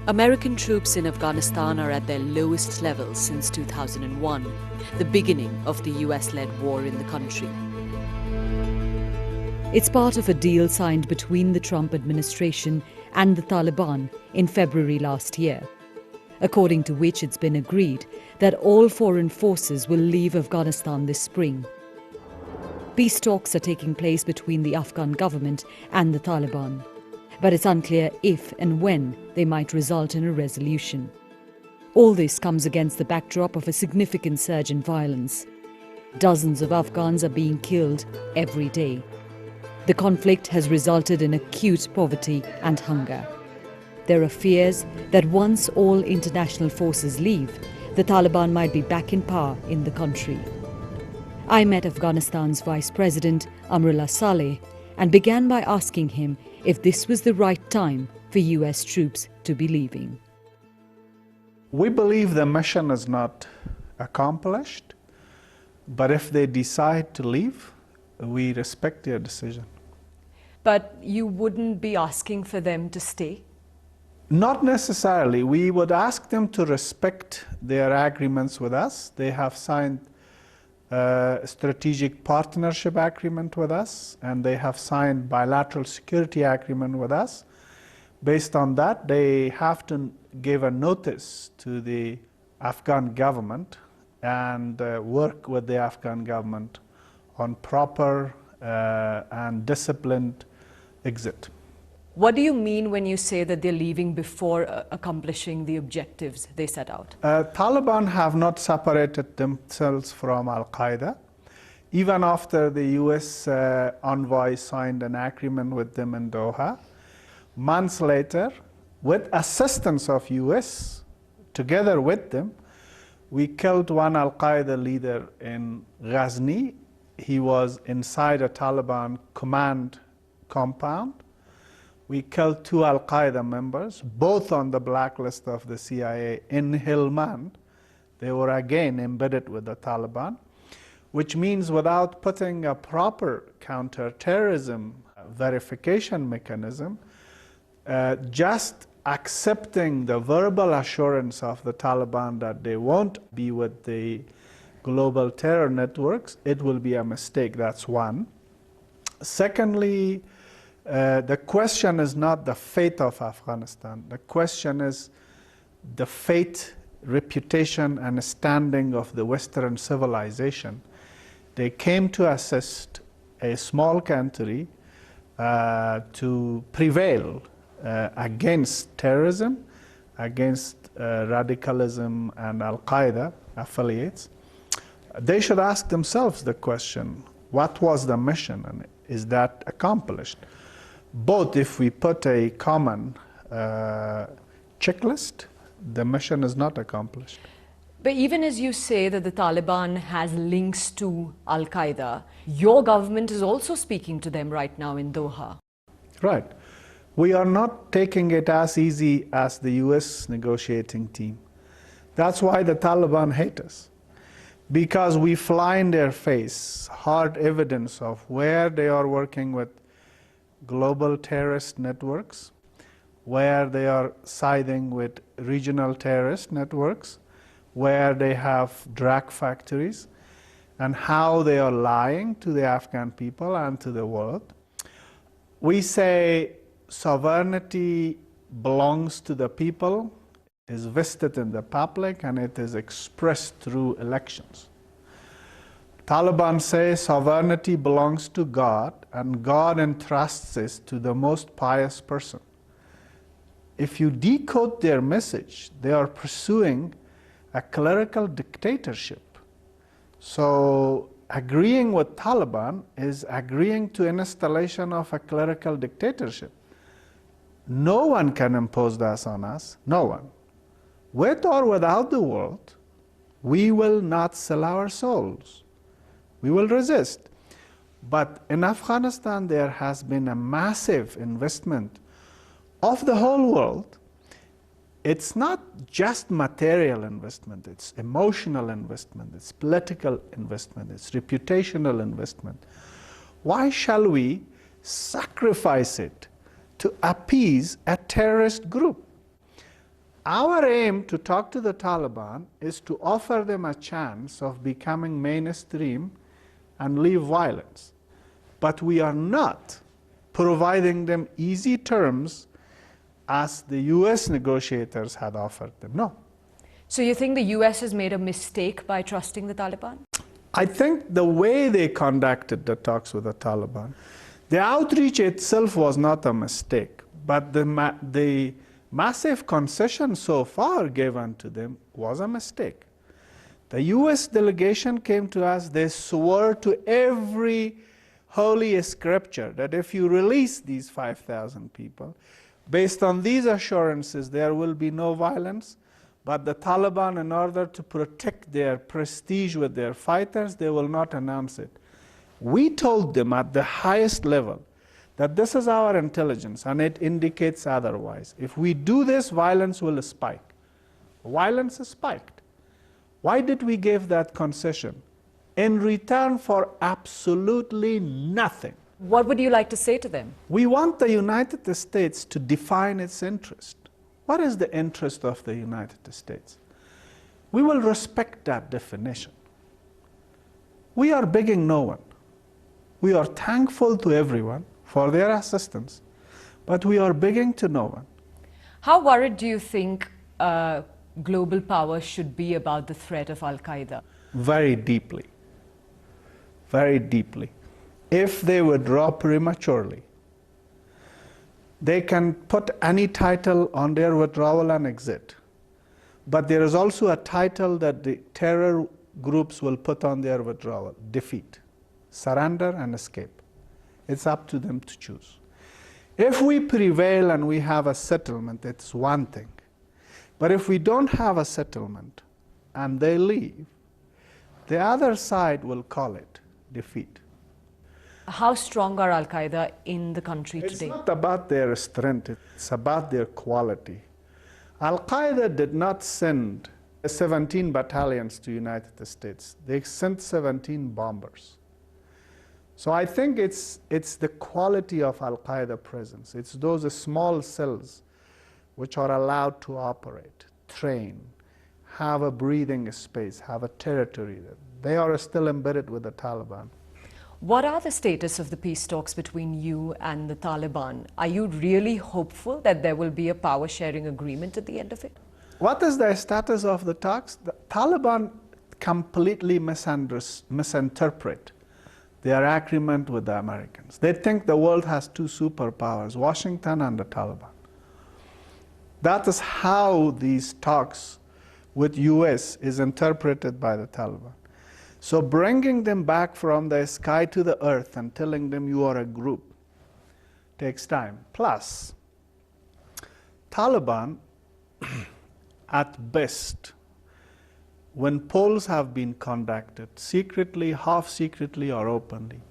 American troops in Afghanistan are at their lowest level since 2001, the beginning of the US-led war in the country. It's part of a deal signed between the Trump administration and the Taliban in February last year, according to which it's been agreed that all foreign forces will leave Afghanistan this spring. Peace talks are taking place between the Afghan government and the Taliban, but it's unclear if and when they might result in a resolution. All this comes against the backdrop of a significant surge in violence. Dozens of Afghans are being killed every day. The conflict has resulted in acute poverty and hunger. There are fears that once all international forces leave, the Taliban might be back in power in the country. I met Afghanistan's Vice President, Amrullah Saleh, and began by asking him if this was the right time for US troops to be leaving. We believe the mission is not accomplished, but if they decide to leave, we respect their decision. But you wouldn't be asking for them to stay? Not necessarily. We would ask them to respect their agreements with us. They have signed a strategic partnership agreement with us, and they have signed bilateral security agreement with us. Based on that, they have to give a notice to the Afghan government and work with the Afghan government on proper and disciplined exit. What do you mean when you say that they're leaving before accomplishing the objectives they set out? Taliban have not separated themselves from Al-Qaeda. Even after the US envoy signed an agreement with them in Doha, months later, with assistance of US, together with them, we killed one Al-Qaeda leader in Ghazni. He was inside a Taliban command compound. We killed 2 Al-Qaeda members, both on the blacklist of the CIA in Helmand. They were again embedded with the Taliban, which means without putting a proper counter-terrorism verification mechanism, just accepting the verbal assurance of the Taliban that they won't be with the global terror networks, it will be a mistake. That's one. Secondly, the question is not the fate of Afghanistan. The question is the fate, reputation, and standing of the Western civilization. They came to assist a small country to prevail against terrorism, against radicalism and Al-Qaeda affiliates. They should ask themselves the question, what was the mission and is that accomplished? Both, if we put a common checklist, the mission is not accomplished. But even as you say that the Taliban has links to Al-Qaeda, your government is also speaking to them right now in Doha. Right. We are not taking it as easy as the US negotiating team. That's why the Taliban hate us. Because we fly in their face hard evidence of where they are working with global terrorist networks, where they are siding with regional terrorist networks, where they have drug factories, and how they are lying to the Afghan people and to the world. We say sovereignty belongs to the people, is vested in the public, and it is expressed through elections. Taliban say sovereignty belongs to God, and God entrusts it to the most pious person. If you decode their message, they are pursuing a clerical dictatorship. So agreeing with Taliban is agreeing to an installation of a clerical dictatorship. No one can impose that on us, no one. With or without the world, we will not sell our souls. We will resist. But in Afghanistan, there has been a massive investment of the whole world. It's not just material investment, it's emotional investment, it's political investment, it's reputational investment. Why shall we sacrifice it to appease a terrorist group? Our aim to talk to the Taliban is to offer them a chance of becoming mainstream and leave violence. But we are not providing them easy terms as the US negotiators had offered them. No. So you think the US has made a mistake by trusting the Taliban? I think the way they conducted the talks with the Taliban, the outreach itself was not a mistake, but the massive concession so far given to them was a mistake. The US delegation came to us, they swore to every holy scripture that if you release these 5,000 people, based on these assurances, there will be no violence. But the Taliban, in order to protect their prestige with their fighters, they will not announce it. We told them at the highest level that this is our intelligence and it indicates otherwise. If we do this, violence will spike. Violence is spiked. Why did we give that concession? In return for absolutely nothing. What would you like to say to them? We want the United States to define its interest. What is the interest of the United States? We will respect that definition. We are begging no one. We are thankful to everyone for their assistance, but we are begging to no one. How worried do you think global power should be about the threat of Al-Qaeda? Very deeply. Very deeply. If they withdraw prematurely, they can put any title on their withdrawal and exit. But there is also a title that the terror groups will put on their withdrawal: defeat, surrender, and escape. It's up to them to choose. If we prevail and we have a settlement, it's one thing. But if we don't have a settlement and they leave, the other side will call it defeat. How strong are Al-Qaeda in the country today? It's not about their strength, it's about their quality. Al-Qaeda did not send 17 battalions to the United States. They sent 17 bombers. So I think it's the quality of Al-Qaeda presence. It's those small cells which are allowed to operate, train, have a breathing space, have a territory. They are still embedded with the Taliban. What are the status of the peace talks between you and the Taliban? Are you really hopeful that there will be a power-sharing agreement at the end of it? What is the status of the talks? The Taliban completely misinterpret their agreement with the Americans. They think the world has two superpowers, Washington and the Taliban. That is how these talks with US is interpreted by the Taliban. So bringing them back from the sky to the earth and telling them you are a group takes time. Plus, Taliban, at best, when polls have been conducted, secretly, half secretly, or openly,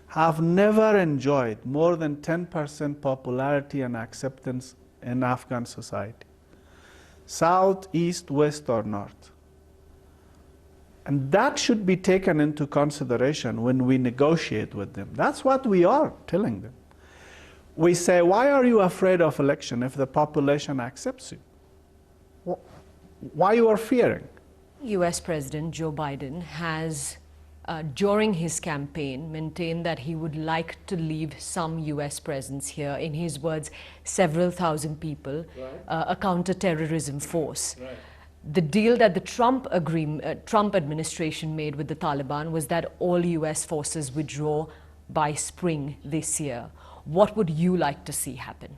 have never enjoyed more than 10% popularity and acceptance in Afghan society. South, east, west, or north. And that should be taken into consideration when we negotiate with them. That's what we are telling them. We say, why are you afraid of election if the population accepts you? Why you are fearing? US President Joe Biden has, during his campaign, maintained that he would like to leave some US presence here. In his words, several thousand people, right. A counter-terrorism force. Right. The deal that the Trump administration made with the Taliban was that all US forces withdraw by spring this year. What would you like to see happen?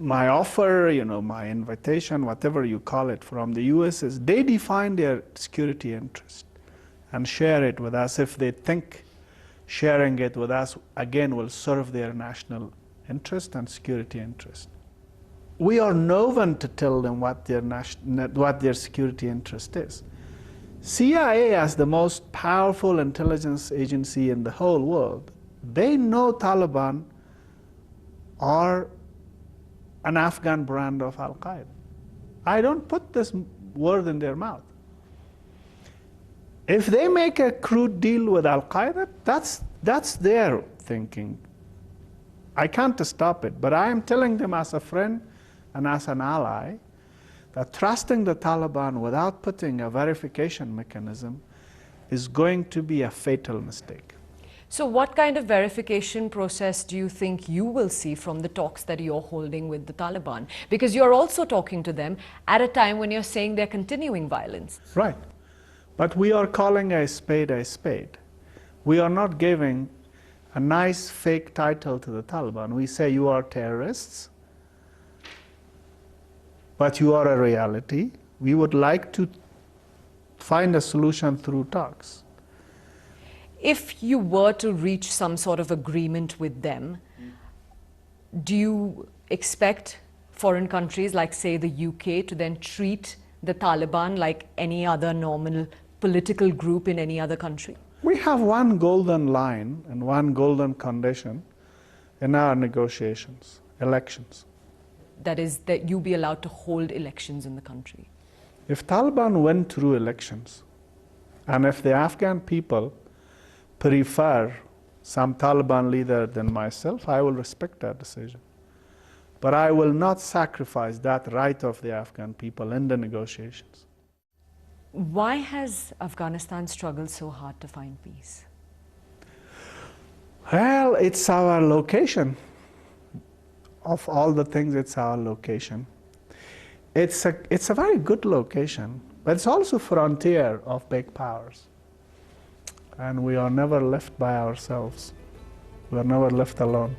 My offer, my invitation, whatever you call it, from the US is they define their security interest and share it with us if they think sharing it with us, again, will serve their national interest and security interest. We are no one to tell them what their security interest is. CIA, as the most powerful intelligence agency in the whole world, they know Taliban are an Afghan brand of Al-Qaeda. I don't put this word in their mouth. If they make a crude deal with Al-Qaeda, that's their thinking. I can't stop it, but I am telling them as a friend and as an ally that trusting the Taliban without putting a verification mechanism is going to be a fatal mistake. So what kind of verification process do you think you will see from the talks that you're holding with the Taliban? Because you're also talking to them at a time when you're saying they're continuing violence. Right. But we are calling a spade a spade. We are not giving a nice fake title to the Taliban. We say you are terrorists, but you are a reality. We would like to find a solution through talks. If you were to reach some sort of agreement with them, do you expect foreign countries like, say, the UK to then treat the Taliban like any other normal political group in any other country? We have one golden line and one golden condition in our negotiations: elections. That is, that you be allowed to hold elections in the country. If Taliban win through elections, and if the Afghan people prefer some Taliban leader than myself, I will respect that decision. But I will not sacrifice that right of the Afghan people in the negotiations. Why has Afghanistan struggled so hard to find peace? Well, it's our location. Of all the things, it's our location. It's a very good location, but it's also frontier of big powers. And we are never left by ourselves. We are never left alone.